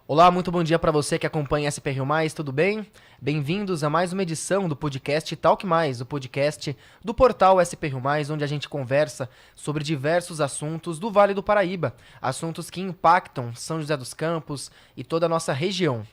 Olá, muito bom dia para você que acompanha SP Rio Mais, tudo bem? Bem-vindos a mais uma edição do podcast Talk Mais, o podcast do portal SP Rio Mais, onde a gente conversa sobre diversos assuntos do Vale do Paraíba, assuntos que impactam São José dos Campos e toda a nossa região.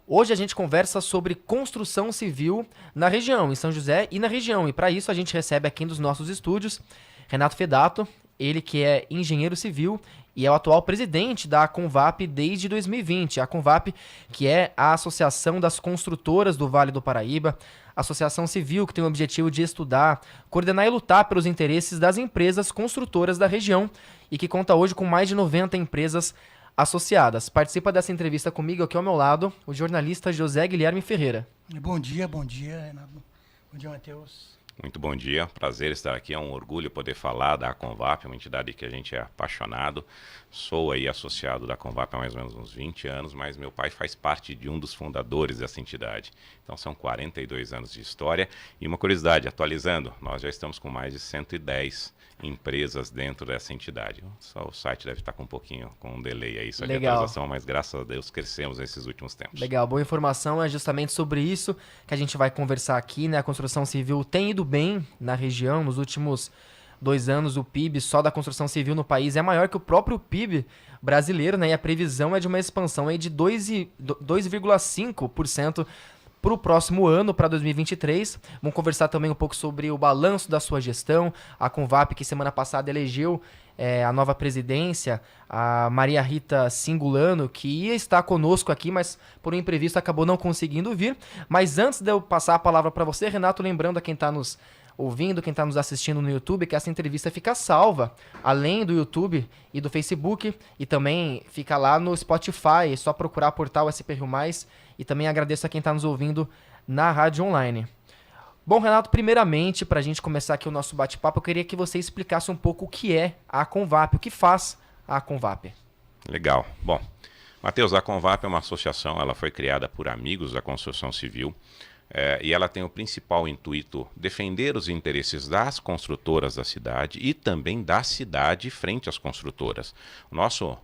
Hoje a gente conversa sobre construção civil na região, em São José e na região, e para isso a gente recebe aqui nos nossos estúdios Renato Fedato, ele que é engenheiro civil e é o atual presidente da Convap desde 2020. A Convap, que é a Associação das Construtoras do Vale do Paraíba, associação civil que tem o objetivo de estudar, coordenar e lutar pelos interesses das empresas construtoras da região e que conta hoje com mais de 90 empresas associadas. Participa dessa entrevista comigo aqui ao meu lado o jornalista José Guilherme Ferreira. Bom dia, Renato. Bom dia, Matheus. Muito bom dia, prazer estar aqui, é um orgulho poder falar da Convap, uma entidade que a gente é apaixonado. Sou aí associado da Convap há mais ou menos uns 20 anos, mas meu pai faz parte de um dos fundadores dessa entidade. Então são 42 anos de história. E uma curiosidade, atualizando, nós já estamos com mais de 110 empresas dentro dessa entidade. Só o site deve estar com um pouquinho, com um delay aí, só de atualização, mas graças a Deus crescemos nesses últimos tempos. Legal, boa informação, é justamente sobre isso que a gente vai conversar aqui, né? A construção civil tem ido bem na região, nos últimos 2 anos o PIB só da construção civil no país é maior que o próprio PIB brasileiro, né? E a previsão é de uma expansão aí de 2,5% para o próximo ano, para 2023. Vamos conversar também um pouco sobre o balanço da sua gestão. A Convap, que semana passada elegeu a nova presidência, a Maria Rita Singulano, que ia estar conosco aqui, mas por um imprevisto acabou não conseguindo vir. Mas antes de eu passar a palavra para você, Renato, lembrando a quem está nos ouvindo, quem está nos assistindo no YouTube, que essa entrevista fica salva, além do YouTube e do Facebook, e também fica lá no Spotify, é só procurar portal SP Rio Mais, e também agradeço a quem está nos ouvindo na rádio online. Bom, Renato, primeiramente, para a gente começar aqui o nosso bate-papo, eu queria que você explicasse um pouco o que é a Convap, o que faz a Convap. Legal. Bom, Matheus, a Convap é uma associação, ela foi criada por amigos da construção civil, e ela tem o principal intuito defender os interesses das construtoras da cidade e também da cidade frente às construtoras. Nossa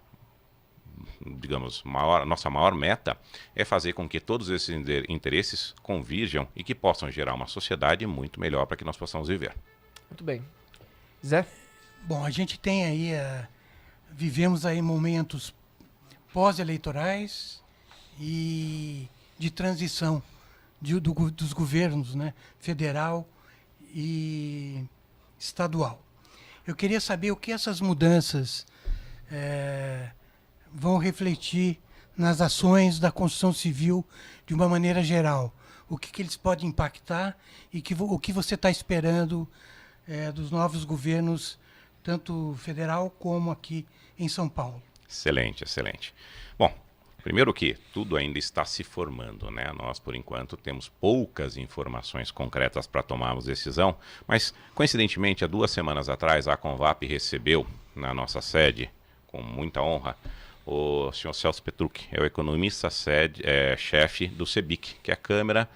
maior meta é fazer com que todos esses interesses convirjam e que possam gerar uma sociedade muito melhor para que nós possamos viver. Muito bem. Zé? Bom, a gente tem aí, vivemos aí momentos pós-eleitorais e de transição dos governos, né, federal e estadual. Eu queria saber o que essas mudanças vão refletir nas ações da construção civil de uma maneira geral. O que eles podem impactar e o que você está esperando dos novos governos, tanto federal como aqui em São Paulo. Excelente, excelente. Bom, Primeiro que tudo ainda está se formando, né? Nós, por enquanto, temos poucas informações concretas para tomarmos decisão, mas, coincidentemente, há 2 semanas atrás, a Convap recebeu, na nossa sede, com muita honra, o senhor Celso Petrucci, é o economista-chefe do CEBIC, que é a Câmara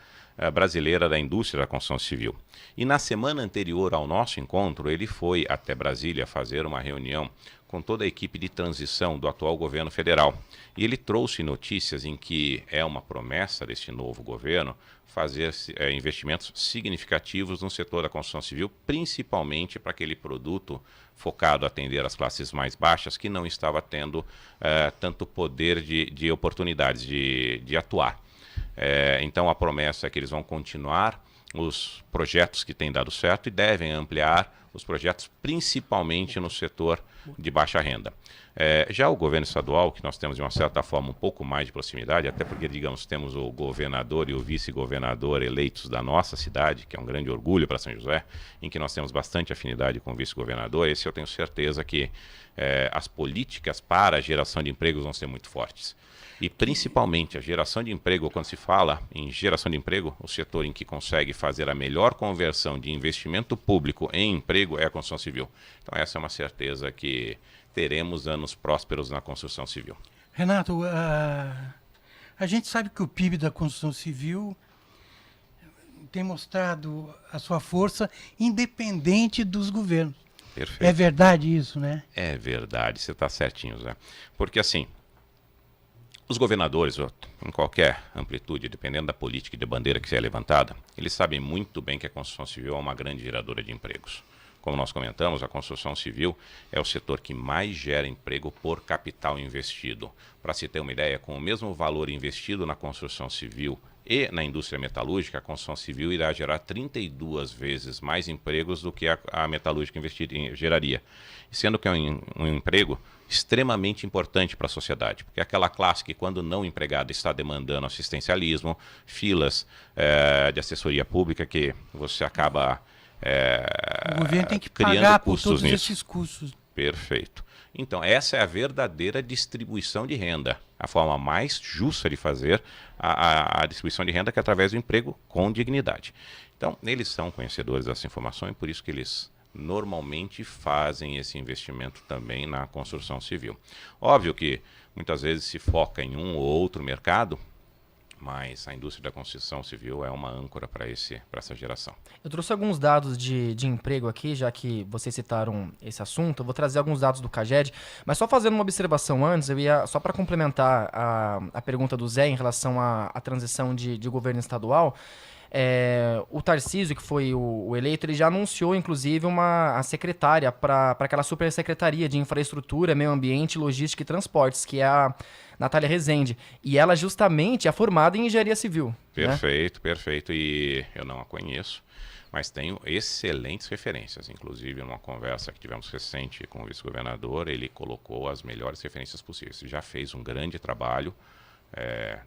Brasileira da Indústria da Construção Civil. E na semana anterior ao nosso encontro, ele foi até Brasília fazer uma reunião com toda a equipe de transição do atual governo federal. E ele trouxe notícias em que é uma promessa deste novo governo fazer investimentos significativos no setor da construção civil, principalmente para aquele produto focado a atender as classes mais baixas, que não estava tendo tanto poder de oportunidades de atuar. Então a promessa é que eles vão continuar os projetos que têm dado certo e devem ampliar os projetos principalmente no setor de baixa renda. Já o governo estadual, que nós temos de uma certa forma um pouco mais de proximidade, até porque, digamos, temos o governador e o vice-governador eleitos da nossa cidade, que é um grande orgulho para São José, em que nós temos bastante afinidade com o vice-governador. Esse eu tenho certeza que as políticas para a geração de empregos vão ser muito fortes. E principalmente a geração de emprego, quando se fala em geração de emprego, o setor em que consegue fazer a melhor conversão de investimento público em emprego é a construção civil. Então essa é uma certeza que teremos anos prósperos na construção civil. Renato, a gente sabe que o PIB da construção civil tem mostrado a sua força independente dos governos. Perfeito. É verdade isso, né? É verdade, você está certinho, Zé. Porque assim, os governadores, em qualquer amplitude, dependendo da política e da bandeira que seja levantada, eles sabem muito bem que a construção civil é uma grande geradora de empregos. Como nós comentamos, a construção civil é o setor que mais gera emprego por capital investido. Para se ter uma ideia, com o mesmo valor investido na construção civil e na indústria metalúrgica, a construção civil irá gerar 32 vezes mais empregos do que a metalúrgica geraria. Sendo que é um emprego extremamente importante para a sociedade, porque é aquela classe que, quando não empregada, está demandando assistencialismo, filas de assessoria pública que você acaba o governo tem que criando pagar por custos todos nisso. esses custos. Perfeito. Então, essa é a verdadeira distribuição de renda. A forma mais justa de fazer a distribuição de renda, que é através do emprego com dignidade. Então, eles são conhecedores dessa informação e por isso que eles normalmente fazem esse investimento também na construção civil. Óbvio que muitas vezes se foca em um ou outro mercado, mas a indústria da construção civil é uma âncora para essa geração. Eu trouxe alguns dados de emprego aqui, já que vocês citaram esse assunto. Eu vou trazer alguns dados do CAGED, mas só fazendo uma observação antes, eu ia só para complementar a pergunta do Zé em relação à transição de governo estadual. O Tarcísio, que foi o eleito, ele já anunciou, inclusive, a secretária para aquela supersecretaria de Infraestrutura, Meio Ambiente, Logística e Transportes, que é a Natália Rezende. E ela justamente é formada em Engenharia Civil. Perfeito, né? Perfeito. E eu não a conheço, mas tenho excelentes referências. Inclusive, numa conversa que tivemos recente com o vice-governador, ele colocou as melhores referências possíveis. Já fez um grande trabalho,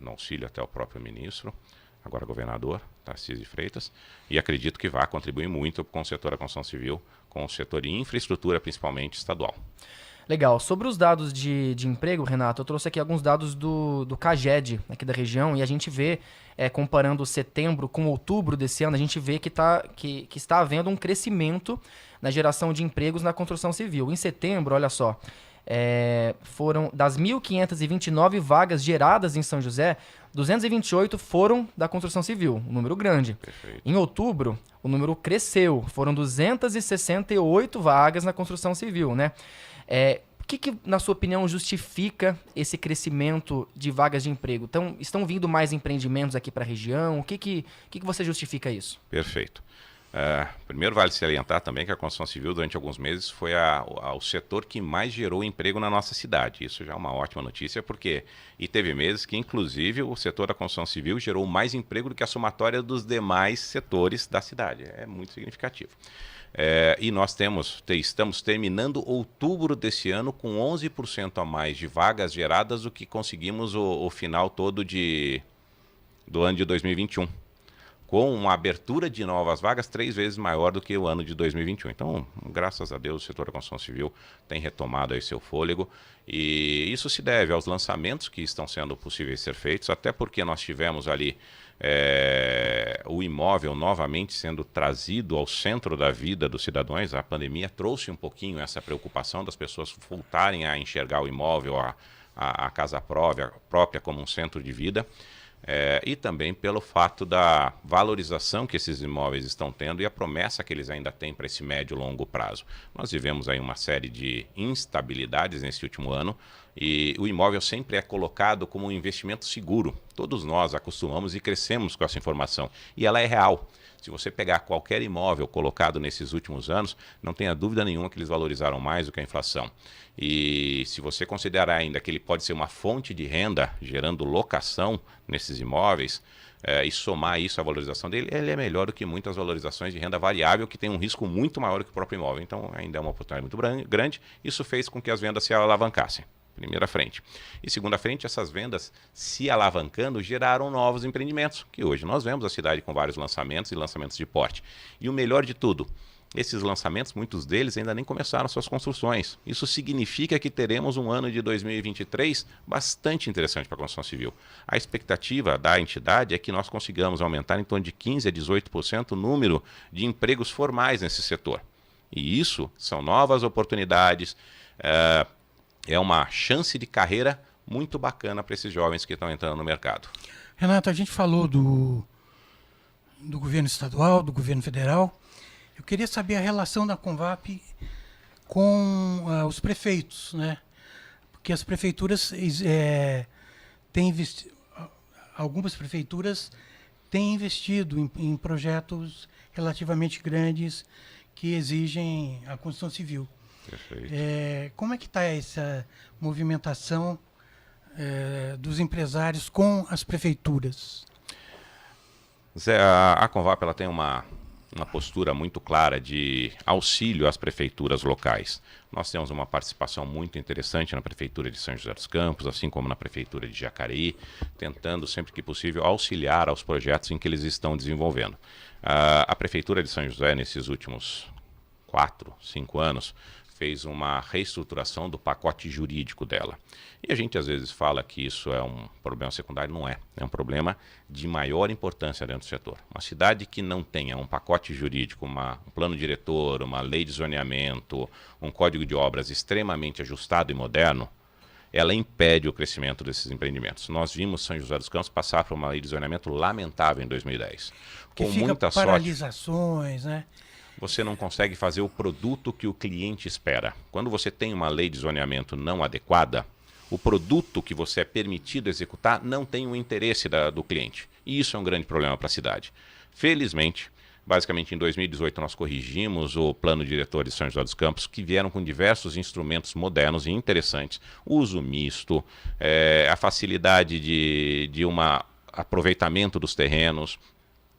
no auxílio até o próprio ministro, agora governador, Tarcísio de Freitas, e acredito que vai contribuir muito com o setor da construção civil, com o setor de infraestrutura, principalmente estadual. Legal. Sobre os dados de emprego, Renato, eu trouxe aqui alguns dados do CAGED, aqui da região, e a gente vê, comparando setembro com outubro desse ano, a gente vê que está havendo um crescimento na geração de empregos na construção civil. Em setembro, olha só, foram das 1.529 vagas geradas em São José, 228 foram da construção civil, um número grande. Perfeito. Em outubro, o número cresceu, foram 268 vagas na construção civil, né? O que, na sua opinião, justifica esse crescimento de vagas de emprego? Então, estão vindo mais empreendimentos aqui para a região? O que você justifica isso? Perfeito. Primeiro, vale salientar também que a construção civil, durante alguns meses, foi o setor que mais gerou emprego na nossa cidade. Isso já é uma ótima notícia, porque teve meses que, inclusive, o setor da construção civil gerou mais emprego do que a somatória dos demais setores da cidade. É muito significativo. E nós estamos terminando outubro desse ano com 11% a mais de vagas geradas do que conseguimos o final todo do ano de 2021. com uma abertura de novas vagas 3 vezes maior do que o ano de 2021. Então, graças a Deus, o setor da construção civil tem retomado aí seu fôlego, e isso se deve aos lançamentos que estão sendo possíveis ser feitos, até porque nós tivemos ali o imóvel novamente sendo trazido ao centro da vida dos cidadãos. A pandemia trouxe um pouquinho essa preocupação das pessoas voltarem a enxergar o imóvel, a casa própria como um centro de vida. E também pelo fato da valorização que esses imóveis estão tendo e a promessa que eles ainda têm para esse médio e longo prazo. Nós vivemos aí uma série de instabilidades nesse último ano, e o imóvel sempre é colocado como um investimento seguro. Todos nós acostumamos e crescemos com essa informação, e ela é real. Se você pegar qualquer imóvel colocado nesses últimos anos, não tenha dúvida nenhuma que eles valorizaram mais do que a inflação. E se você considerar ainda que ele pode ser uma fonte de renda, gerando locação nesses imóveis, e somar isso à valorização dele, ele é melhor do que muitas valorizações de renda variável, que tem um risco muito maior que o próprio imóvel. Então, ainda é uma oportunidade muito grande. Isso fez com que as vendas se alavancassem. Primeira frente. E segunda frente, essas vendas se alavancando geraram novos empreendimentos, que hoje nós vemos a cidade com vários lançamentos e lançamentos de porte. E o melhor de tudo, esses lançamentos, muitos deles ainda nem começaram suas construções. Isso significa que teremos um ano de 2023 bastante interessante para a construção civil. A expectativa da entidade é que nós consigamos aumentar em torno de 15% a 18% o número de empregos formais nesse setor. E isso são novas oportunidades, é uma chance de carreira muito bacana para esses jovens que estão entrando no mercado. Renato, a gente falou do governo estadual, do governo federal. Eu queria saber a relação da Convap com os prefeitos, né? Porque as prefeituras têm investido, algumas prefeituras têm investido em projetos relativamente grandes que exigem a construção civil. Perfeito. Como é que está essa movimentação dos empresários com as prefeituras? Zé, a Convap ela tem uma postura muito clara de auxílio às prefeituras locais. Nós temos uma participação muito interessante na Prefeitura de São José dos Campos, assim como na Prefeitura de Jacareí, tentando sempre que possível auxiliar aos projetos em que eles estão desenvolvendo. A Prefeitura de São José, nesses últimos 4, 5 anos, fez uma reestruturação do pacote jurídico dela. E a gente às vezes fala que isso é um problema secundário, não é. É um problema de maior importância dentro do setor. Uma cidade que não tenha um pacote jurídico, um plano diretor, uma lei de zoneamento, um código de obras extremamente ajustado e moderno, ela impede o crescimento desses empreendimentos. Nós vimos São José dos Campos passar por uma lei de zoneamento lamentável em 2010. Que com fica muita sorte, paralisações, né? você não consegue fazer o produto que o cliente espera. Quando você tem uma lei de zoneamento não adequada, o produto que você é permitido executar não tem o interesse do cliente. E isso é um grande problema para a cidade. Felizmente, basicamente em 2018 nós corrigimos o plano diretor de São José dos Campos, que vieram com diversos instrumentos modernos e interessantes. Uso misto, a facilidade de um aproveitamento dos terrenos,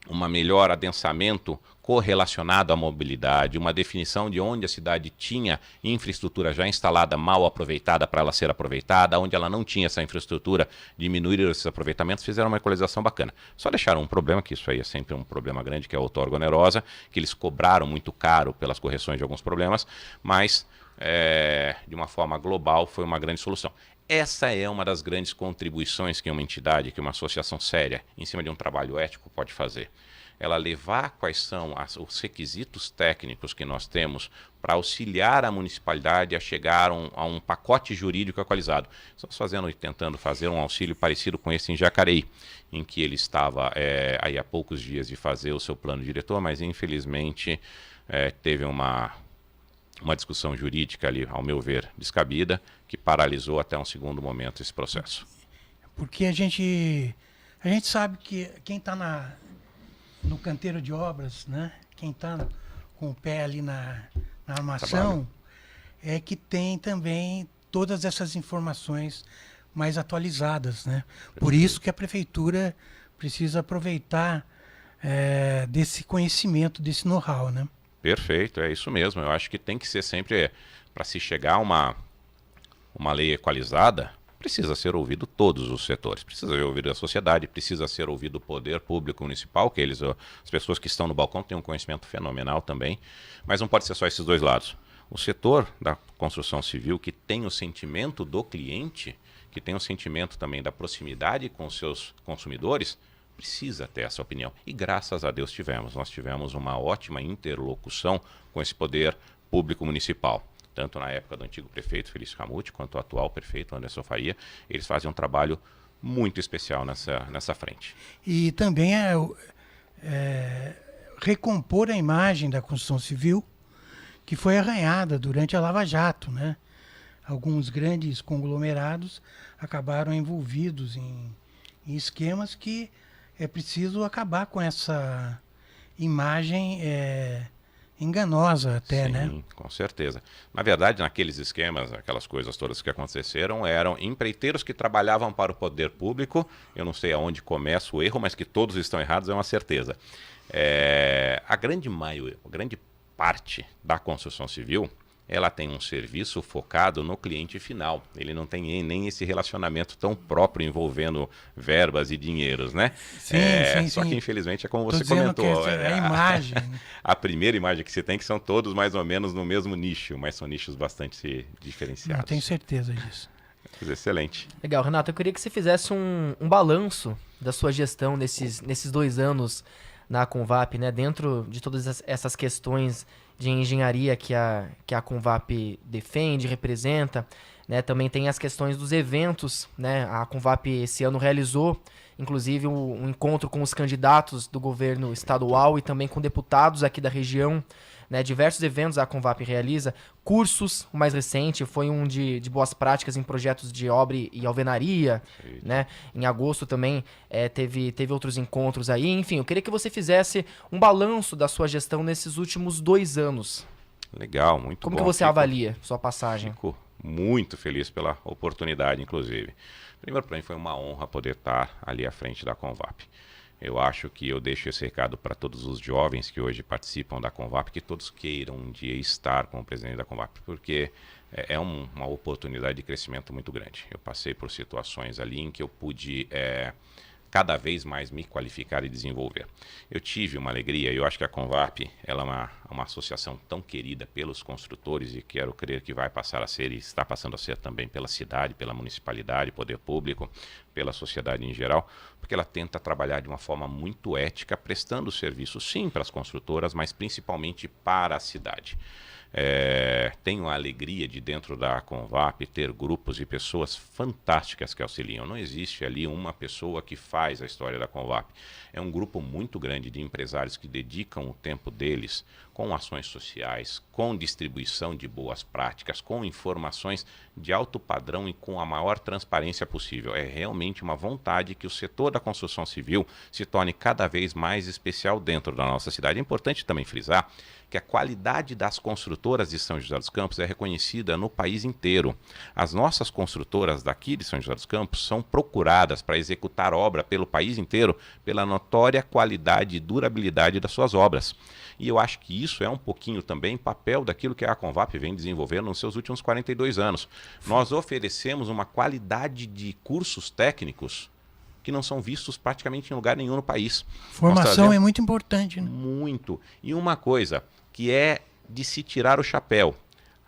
um melhor adensamento correlacionado à mobilidade, uma definição de onde a cidade tinha infraestrutura já instalada, mal aproveitada para ela ser aproveitada, onde ela não tinha essa infraestrutura, diminuir esses aproveitamentos, fizeram uma equalização bacana. Só deixaram um problema, que isso aí é sempre um problema grande, que é a outorga onerosa, que eles cobraram muito caro pelas correções de alguns problemas, mas de uma forma global foi uma grande solução. Essa é uma das grandes contribuições que uma entidade, que uma associação séria, em cima de um trabalho ético, pode fazer. Ela levar quais são os requisitos técnicos que nós temos para auxiliar a municipalidade a chegar a um pacote jurídico equalizado. Estamos tentando fazer um auxílio parecido com esse em Jacareí, em que ele estava aí há poucos dias de fazer o seu plano diretor, mas infelizmente teve uma discussão jurídica ali, ao meu ver, descabida, que paralisou até um segundo momento esse processo. Porque a gente sabe que quem está no canteiro de obras, né? Quem está com o pé ali na armação, é que tem também todas essas informações mais atualizadas, né? Por isso que a prefeitura precisa aproveitar desse conhecimento, desse know-how, né? Perfeito, é isso mesmo. Eu acho que tem que ser sempre, para se chegar a uma lei equalizada, precisa ser ouvido todos os setores. Precisa ser ouvido a sociedade, precisa ser ouvido o poder público municipal, que as pessoas que estão no balcão têm um conhecimento fenomenal também, mas não pode ser só esses dois lados. O setor da construção civil, que tem o sentimento do cliente, que tem o sentimento também da proximidade com os seus consumidores, precisa ter essa opinião. E graças a Deus nós tivemos uma ótima interlocução com esse poder público municipal. Tanto na época do antigo prefeito Felício Ramute, quanto o atual prefeito Anderson Faria, eles fazem um trabalho muito especial nessa frente. E também recompor a imagem da construção civil, que foi arranhada durante a Lava Jato, né? Alguns grandes conglomerados acabaram envolvidos em esquemas que é preciso acabar com essa imagem enganosa até, Sim, né? Com certeza. Na verdade, naqueles esquemas, aquelas coisas todas que aconteceram, eram empreiteiros que trabalhavam para o poder público. Eu não sei aonde começa o erro, mas que todos estão errados é uma certeza. A grande parte da construção civil, ela tem um serviço focado no cliente final. Ele não tem nem esse relacionamento tão próprio envolvendo verbas e dinheiros, né? Só que, infelizmente, é como você comentou. A imagem. A primeira imagem que você tem, que são todos mais ou menos no mesmo nicho, mas são nichos bastante diferenciados. Eu tenho certeza disso. Excelente. Legal, Renato. Eu queria que você fizesse um balanço da sua gestão nesses 2 anos na Convap, né? Dentro de todas essas questões de engenharia que a Convap defende, representa, né? Também tem as questões dos eventos, né? A Convap esse ano realizou, inclusive, um encontro com os candidatos do governo estadual e também com deputados aqui da região, né? Diversos eventos a Convap realiza, cursos, o mais recente foi um de boas práticas em projetos de obra e alvenaria, né? Em agosto também teve outros encontros aí. Enfim, eu queria que você fizesse um balanço da sua gestão nesses últimos 2 anos. Legal, muito bom. Como que você avalia sua passagem? Fico muito feliz pela oportunidade, inclusive. Primeiro, para mim foi uma honra poder estar ali à frente da Convap. Eu acho que eu deixo esse recado para todos os jovens que hoje participam da Convap, que todos queiram um dia estar com o presidente da Convap, porque é uma oportunidade de crescimento muito grande. Eu passei por situações ali em que eu pude cada vez mais me qualificar e desenvolver. Eu tive uma alegria, e eu acho que a Convap ela é uma associação tão querida pelos construtores, e quero crer que vai passar a ser, e está passando a ser também pela cidade, pela municipalidade, poder público, pela sociedade em geral, porque ela tenta trabalhar de uma forma muito ética, prestando serviço sim para as construtoras, mas principalmente para a cidade. Tenho a alegria de, dentro da Convap, ter grupos e pessoas fantásticas que auxiliam. Não existe ali uma pessoa que faz a história da Convap. É um grupo muito grande de empresários que dedicam o tempo deles com ações sociais, com distribuição de boas práticas, com informações de alto padrão e com a maior transparência possível. É realmente uma vontade que o setor da construção civil se torne cada vez mais especial dentro da nossa cidade. É importante também frisar que a qualidade das construtoras de São José dos Campos é reconhecida no país inteiro. As nossas construtoras daqui de São José dos Campos são procuradas para executar obra pelo país inteiro pela notória qualidade e durabilidade das suas obras. E eu acho que isso é um pouquinho também papel daquilo que a Convap vem desenvolvendo nos seus últimos 42 anos. Nós oferecemos uma qualidade de cursos técnicos que não são vistos praticamente em lugar nenhum no país. Formação é muito importante, né? Muito. E uma coisa que é de se tirar o chapéu.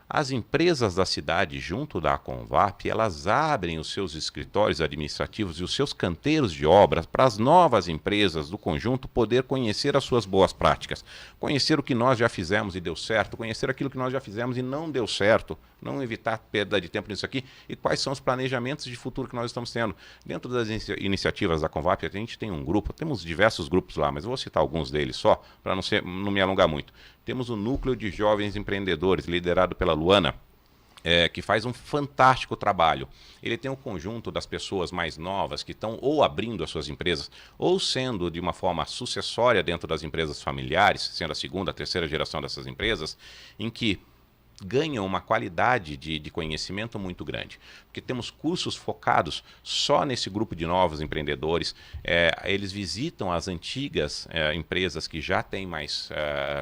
As empresas da cidade, junto da Convap, elas abrem os seus escritórios administrativos e os seus canteiros de obras para as novas empresas do conjunto poder conhecer as suas boas práticas, conhecer o que nós já fizemos e deu certo, conhecer aquilo que nós já fizemos e não deu certo, não evitar perda de tempo nisso aqui, e quais são os planejamentos de futuro que nós estamos tendo. Dentro das iniciativas da Convap, a gente tem um grupo, temos diversos grupos lá, mas eu vou citar alguns deles só, para não me alongar muito. Temos o Núcleo de Jovens Empreendedores, liderado pela Luana, que faz um fantástico trabalho. Ele tem um conjunto das pessoas mais novas que estão ou abrindo as suas empresas, ou sendo de uma forma sucessória dentro das empresas familiares, sendo a segunda, a terceira geração dessas empresas, em que ganham uma qualidade de conhecimento muito grande, porque temos cursos focados só nesse grupo de novos empreendedores. Eles visitam as antigas empresas que já têm mais,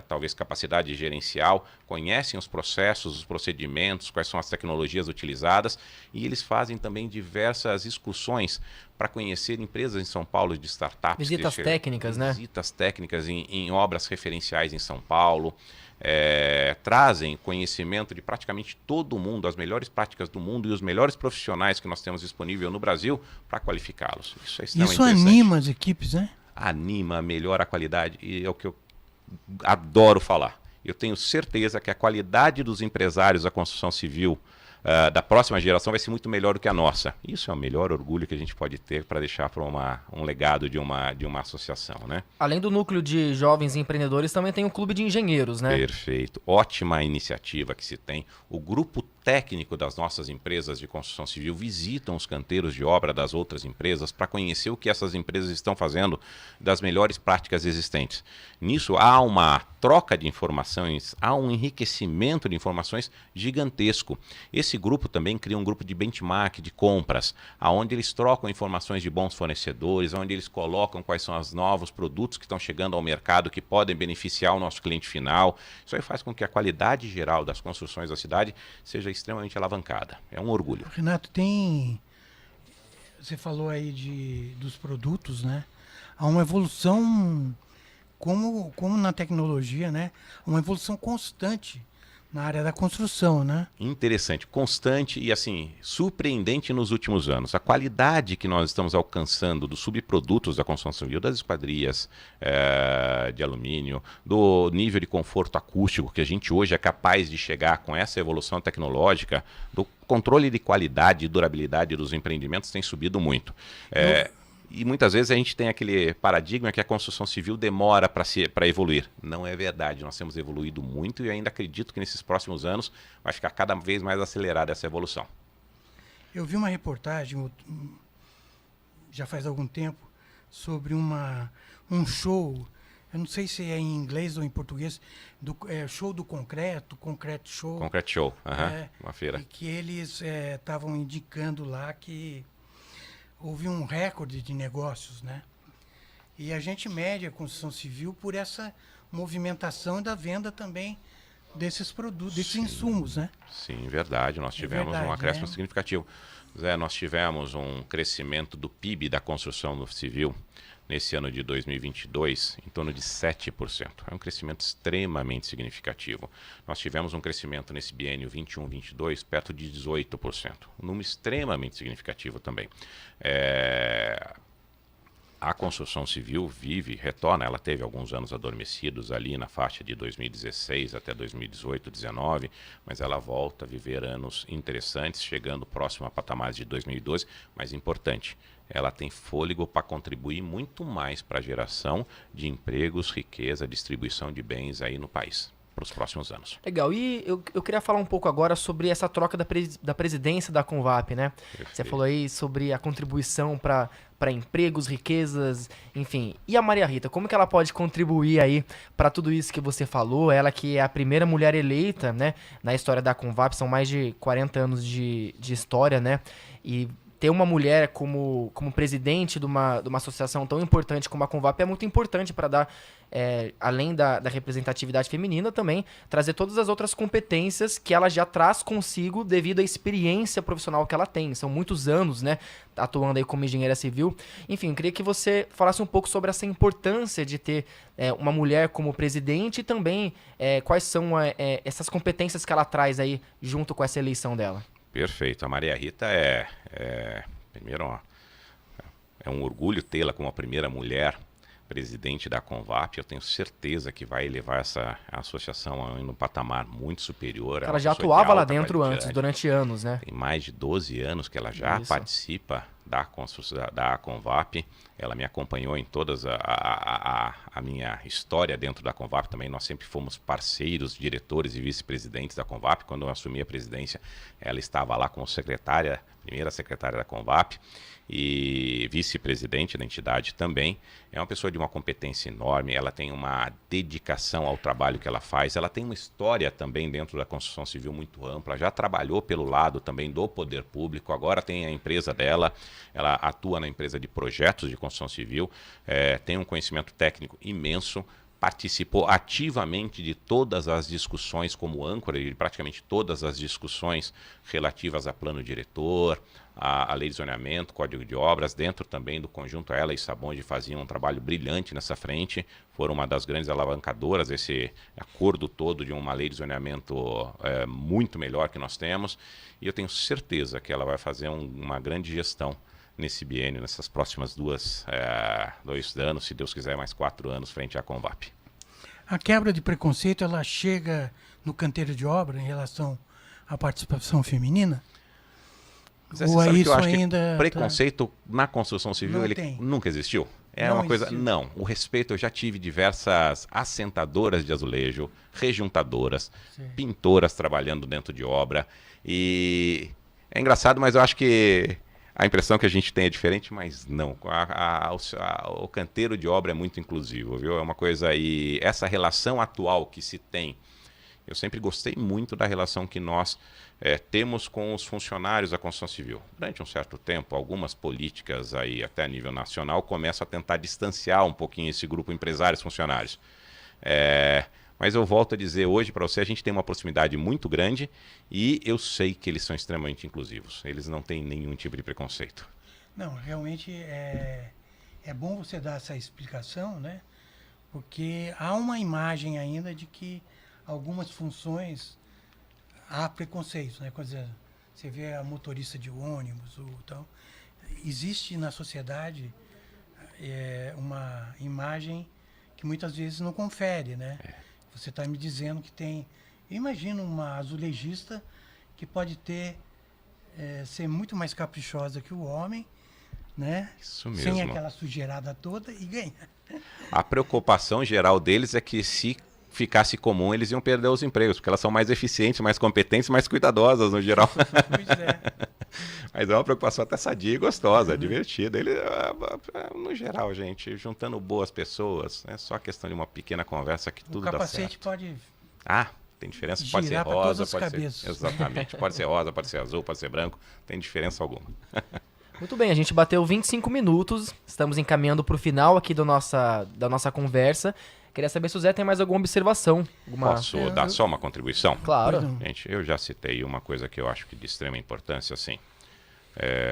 talvez, capacidade gerencial, conhecem os processos, os procedimentos, quais são as tecnologias utilizadas, e eles fazem também diversas excursões para conhecer empresas em São Paulo de startups. Visitas técnicas, né? Visitas técnicas em obras referenciais em São Paulo. Trazem conhecimento de praticamente todo mundo, as melhores práticas do mundo e os melhores profissionais que nós temos disponível no Brasil para qualificá-los. Isso é extremamente Isso anima as equipes, né? Anima, melhora a qualidade, e é o que eu adoro falar. Eu tenho certeza que a qualidade dos empresários da construção civil da próxima geração vai ser muito melhor do que a nossa. Isso é o melhor orgulho que a gente pode ter para deixar para um legado de uma associação, né? Além do núcleo de jovens empreendedores, também tem o clube de engenheiros, né? Perfeito. Ótima iniciativa que se tem. O grupo técnico das nossas empresas de construção civil visitam os canteiros de obra das outras empresas para conhecer o que essas empresas estão fazendo das melhores práticas existentes. Nisso há uma troca de informações, há um enriquecimento de informações gigantesco. Esse grupo também cria um grupo de benchmark de compras, onde eles trocam informações de bons fornecedores, onde eles colocam quais são os novos produtos que estão chegando ao mercado que podem beneficiar o nosso cliente final. Isso aí faz com que a qualidade geral das construções da cidade seja extremamente alavancada. É um orgulho. Renato, você falou aí dos produtos, né? Há uma evolução, como na tecnologia, né? Uma evolução constante na área da construção, né? Interessante, constante e assim, surpreendente nos últimos anos. A qualidade que nós estamos alcançando dos subprodutos da construção civil, das esquadrias de alumínio, do nível de conforto acústico que a gente hoje é capaz de chegar com essa evolução tecnológica, do controle de qualidade e durabilidade dos empreendimentos tem subido muito. E muitas vezes a gente tem aquele paradigma que a construção civil demora para evoluir. Não é verdade, nós temos evoluído muito e ainda acredito que nesses próximos anos vai ficar cada vez mais acelerada essa evolução. Eu vi uma reportagem, já faz algum tempo, sobre um show, eu não sei se é em inglês ou em português, show do concreto show. Concrete Show, uma feira. E que eles estavam indicando lá que houve um recorde de negócios, né? E a gente mede a construção civil por essa movimentação da venda também desses produtos, desses insumos, né? Sim, verdade. Nós tivemos um acréscimo significativo. Zé, nós tivemos um crescimento do PIB da construção civil nesse ano de 2022 em torno de 7%. É um crescimento extremamente significativo. Nós tivemos um crescimento nesse biênio 21-22 perto de 18%. Um número extremamente significativo também. A construção civil retorna, ela teve alguns anos adormecidos ali na faixa de 2016 até 2018, 2019, mas ela volta a viver anos interessantes, chegando próximo a patamares de 2012, mas importante, ela tem fôlego para contribuir muito mais para a geração de empregos, riqueza, distribuição de bens aí no país, para os próximos anos. Legal, e eu queria falar um pouco agora sobre essa troca da presidência da Convap, né? Perfeito. Você falou aí sobre a contribuição para empregos, riquezas, enfim. E a Maria Rita, como que ela pode contribuir aí para tudo isso que você falou? Ela que é a primeira mulher eleita, né, na história da Convap, são mais de 40 anos de história, né? E ter uma mulher como presidente de uma associação tão importante como a Convap é muito importante para dar, além da representatividade feminina, também trazer todas as outras competências que ela já traz consigo devido à experiência profissional que ela tem. São muitos anos, né, atuando aí como engenheira civil. Enfim, eu queria que você falasse um pouco sobre essa importância de ter uma mulher como presidente e também quais são essas competências que ela traz aí junto com essa eleição dela. Perfeito. A Maria Rita primeiro, é um orgulho tê-la como a primeira mulher presidente da Convap. Eu tenho certeza que vai levar essa associação a um patamar muito superior. Ela já atuava lá dentro antes, durante anos, né? Tem mais de 12 anos que ela já participa da Convap. Ela me acompanhou em todas a minha história dentro da Convap também. Nós sempre fomos parceiros, diretores e vice-presidentes da Convap. Quando eu assumi a presidência, ela estava lá como primeira secretária da Convap e vice-presidente da entidade também. É uma pessoa de uma competência enorme, ela tem uma dedicação ao trabalho que ela faz, ela tem uma história também dentro da construção civil muito ampla, já trabalhou pelo lado também do poder público, agora tem a empresa dela, ela atua na empresa de projetos de construção civil, tem um conhecimento técnico imenso, participou ativamente de todas as discussões como âncora, de praticamente todas as discussões relativas a plano diretor, a lei de zoneamento, código de obras, dentro também do conjunto ela e Sabonge faziam um trabalho brilhante nessa frente, foram uma das grandes alavancadoras desse acordo todo de uma lei de zoneamento muito melhor que nós temos, e eu tenho certeza que ela vai fazer uma grande gestão nesse biênio, nessas próximas 2 anos, se Deus quiser, mais 4 anos, frente à Convap. A quebra de preconceito, ela chega no canteiro de obra em relação à participação feminina? Mas ou é isso eu acho ainda... que preconceito na construção civil, ele nunca existiu? É não uma coisa... existiu. Não, o respeito, eu já tive diversas assentadoras de azulejo, rejuntadoras, pintoras trabalhando dentro de obra, e é engraçado, mas eu acho que a impressão que a gente tem é diferente, mas não. O canteiro de obra é muito inclusivo, viu? É uma coisa... E essa relação atual que se tem, eu sempre gostei muito da relação que nós temos com os funcionários da construção civil. Durante um certo tempo, algumas políticas aí, até a nível nacional, começam a tentar distanciar um pouquinho esse grupo empresários funcionários. Mas eu volto a dizer hoje para você, a gente tem uma proximidade muito grande e eu sei que eles são extremamente inclusivos. Eles não têm nenhum tipo de preconceito. Não, realmente é bom você dar essa explicação, né? Porque há uma imagem ainda de que algumas funções há preconceito, né? Quando você vê a motorista de ônibus ou tal, existe na sociedade uma imagem que muitas vezes não confere, né? Você está me dizendo que tem... Imagina uma azulejista que pode ser muito mais caprichosa que o homem, né? Isso mesmo. Sem aquela sujeirada toda e ganha. A preocupação geral deles é que se ficasse comum, eles iam perder os empregos, porque elas são mais eficientes, mais competentes, mais cuidadosas no geral. Pois é. Mas é uma preocupação até sadia e gostosa, divertida. Ele, no geral, gente, juntando boas pessoas, é só questão de uma pequena conversa que tudo dá certo. O capacete pode... tem diferença, pode ser girar pra rosa, todas as pode cabeças. ser... Exatamente, pode ser rosa, pode ser azul, pode ser branco, tem diferença alguma. Muito bem, a gente bateu 25 minutos, estamos encaminhando para o final aqui da nossa conversa. Queria saber se o Zé tem mais alguma observação. Posso dar só uma contribuição? Claro. Gente, eu já citei uma coisa que eu acho que de extrema importância, assim.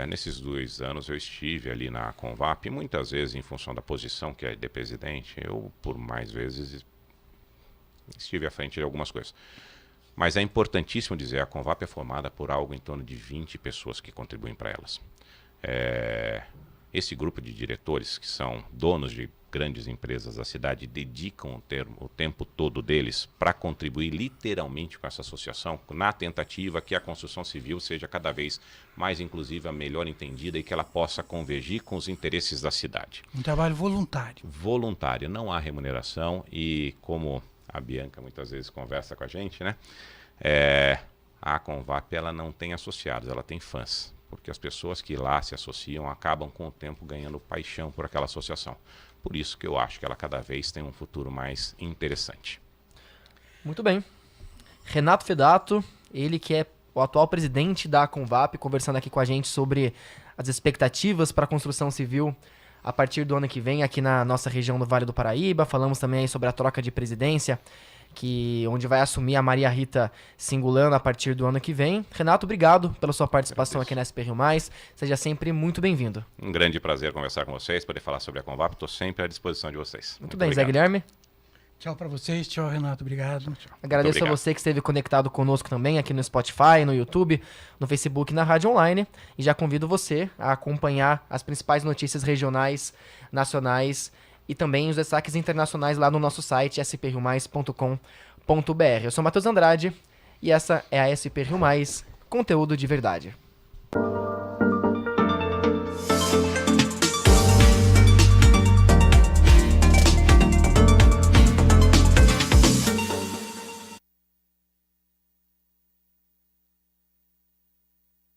Nesses 2 anos eu estive ali na Convap, muitas vezes em função da posição que é de presidente, eu por mais vezes estive à frente de algumas coisas. Mas é importantíssimo dizer, a Convap é formada por algo em torno de 20 pessoas que contribuem para elas. Esse grupo de diretores, que são donos de grandes empresas da cidade, dedicam o tempo todo deles para contribuir literalmente com essa associação, na tentativa que a construção civil seja cada vez mais inclusiva, melhor entendida e que ela possa convergir com os interesses da cidade. Um trabalho voluntário. Voluntário, não há remuneração e como a Bianca muitas vezes conversa com a gente, né? A Convap ela não tem associados, ela tem fãs. Porque as pessoas que lá se associam acabam com o tempo ganhando paixão por aquela associação. Por isso que eu acho que ela cada vez tem um futuro mais interessante. Muito bem. Renato Fedato, ele que é o atual presidente da Convap, conversando aqui com a gente sobre as expectativas para a construção civil a partir do ano que vem aqui na nossa região do Vale do Paraíba. Falamos também aí sobre a troca de presidência, onde vai assumir a Maria Rita Singulano a partir do ano que vem. Renato, obrigado pela sua participação aqui na SP Rio Mais. Seja sempre muito bem-vindo. Um grande prazer conversar com vocês, poder falar sobre a Convap. Estou sempre à disposição de vocês. Muito bem, obrigado. Zé Guilherme. Tchau para vocês, tchau Renato, obrigado. Agradeço a você que esteve conectado conosco também aqui no Spotify, no YouTube, no Facebook e na Rádio Online. E já convido você a acompanhar as principais notícias regionais, nacionais e também os destaques internacionais lá no nosso site sprriomais.com.br. Eu sou Matheus Andrade e essa é a SP Rio Mais, conteúdo de verdade.